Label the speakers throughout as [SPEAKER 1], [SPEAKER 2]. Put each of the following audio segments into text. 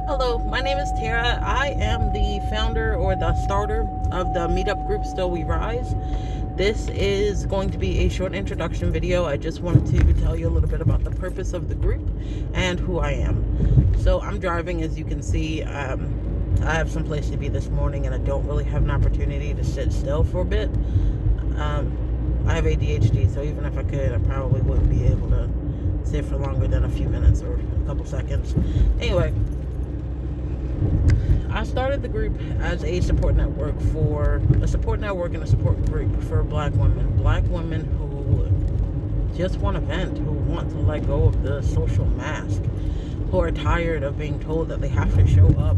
[SPEAKER 1] Hello, my name is Tara. I am the founder or the starter of the meetup group Still We Rise. This is going to be a short introduction video. I just wanted to tell you a little bit about the purpose of the group and who I am. So I'm driving, as you can see. I have some place to be this morning and I don't really have an opportunity to sit still for a bit. I have ADHD, so even if I could, I probably wouldn't be able to sit for longer than a few minutes or a couple seconds. Anyway, I started the group as a support network and a support group for black women who just want to vent, who want to let go of the social mask, who are tired of being told that they have to show up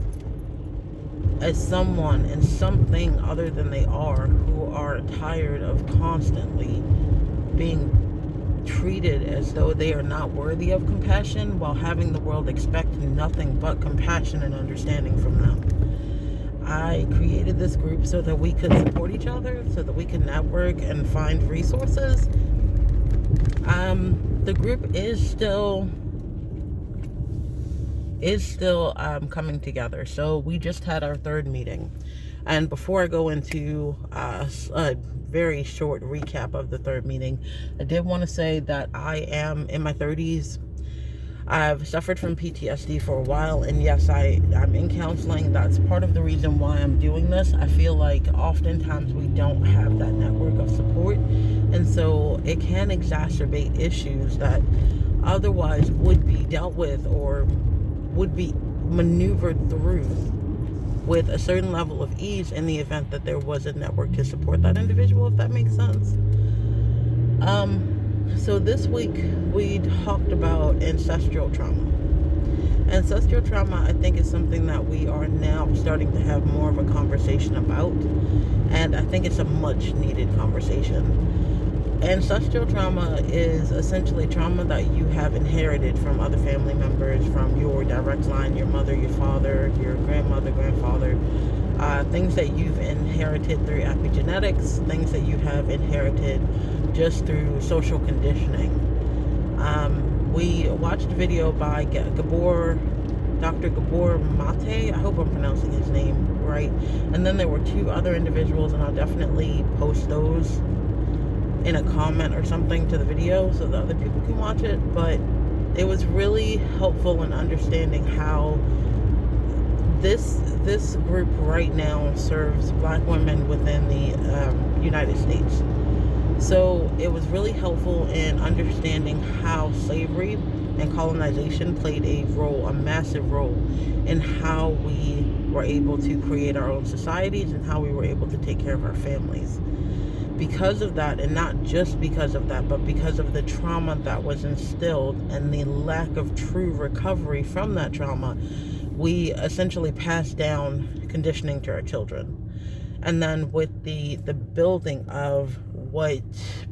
[SPEAKER 1] as someone and something other than they are, who are tired of constantly being treated as though they are not worthy of compassion, while having the world expect nothing but compassion and understanding from them. I created this group so that we could support each other, so that we could network and find resources. The group is still coming together. So we just had our third meeting. And before I go into a very short recap of the third meeting, I did want to say that I am in my 30s. I've suffered from PTSD for a while, and yes, I'm in counseling. That's part of the reason why I'm doing this. I feel like oftentimes we don't have that network of support, and so it can exacerbate issues that otherwise would be dealt with or would be maneuvered through with a certain level of ease in the event that there was a network to support that individual, if that makes sense. So this week we talked about ancestral trauma. Ancestral trauma, I think, is something that we are now starting to have more of a conversation about, and I think it's a much needed conversation. Ancestral trauma is essentially trauma that you have inherited from other family members, from your direct line, your mother, your father, your grandmother, grandfather, things that you've inherited through epigenetics, things that you have inherited just through social conditioning. We watched a video by Dr. Gabor Mate. I hope I'm pronouncing his name right. And then there were two other individuals, and I'll definitely post those in a comment or something to the video so that other people can watch it. But it was really helpful in understanding how this group right now serves black women within the United States. So it was really helpful in understanding how slavery and colonization played a massive role in how we were able to create our own societies and how we were able to take care of our families. Because of that, and not just because of that, but because of the trauma that was instilled and the lack of true recovery from that trauma, we essentially passed down conditioning to our children. And then with the building of what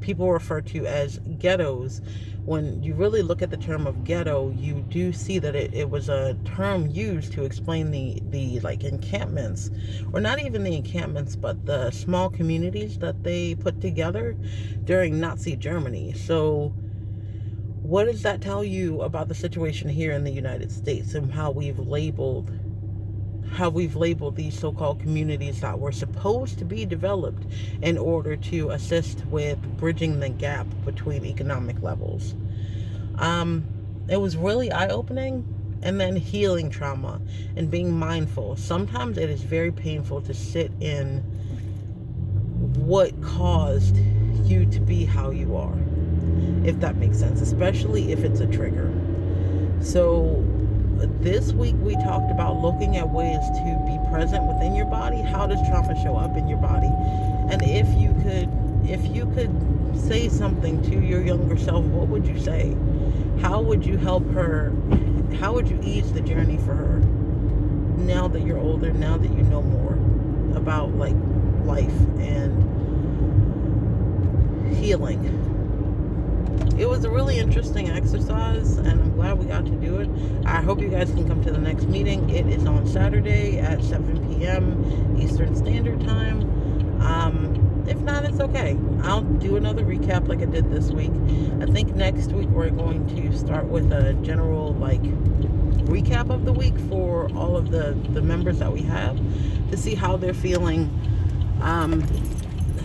[SPEAKER 1] people refer to as ghettos, when you really look at the term of ghetto, you do see that it was a term used to explain the like encampments, or not even the encampments, but the small communities that they put together during Nazi Germany. So what does that tell you about the situation here in the United States and how we've labeled these so-called communities that were supposed to be developed in order to assist with bridging the gap between economic levels? It was really eye-opening. And then healing trauma and being mindful. Sometimes it is very painful to sit in what caused you to be how you are, if that makes sense, especially if it's a trigger. So this week we talked about looking at ways to be present within your body. How does trauma show up in your body? And if you could say something to your younger self, what would you say? How would you help her? How would you ease the journey for her? Now that you're older, now that you know more about like life and healing. It was a really interesting exercise, and I'm glad we got to do it. I hope you guys can come to the next meeting. It is on Saturday at 7 p.m. Eastern Standard Time. If not, it's okay. I'll do another recap like I did this week. I think next week we're going to start with a general recap of the week for all of the members that we have, to see how they're feeling,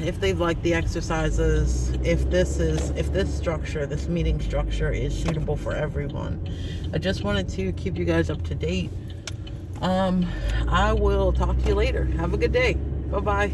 [SPEAKER 1] if they've liked the exercises, if this structure, this meeting structure, is suitable for everyone. I just wanted to keep you guys up to date. I will talk to you later. Have a good day. Bye-bye.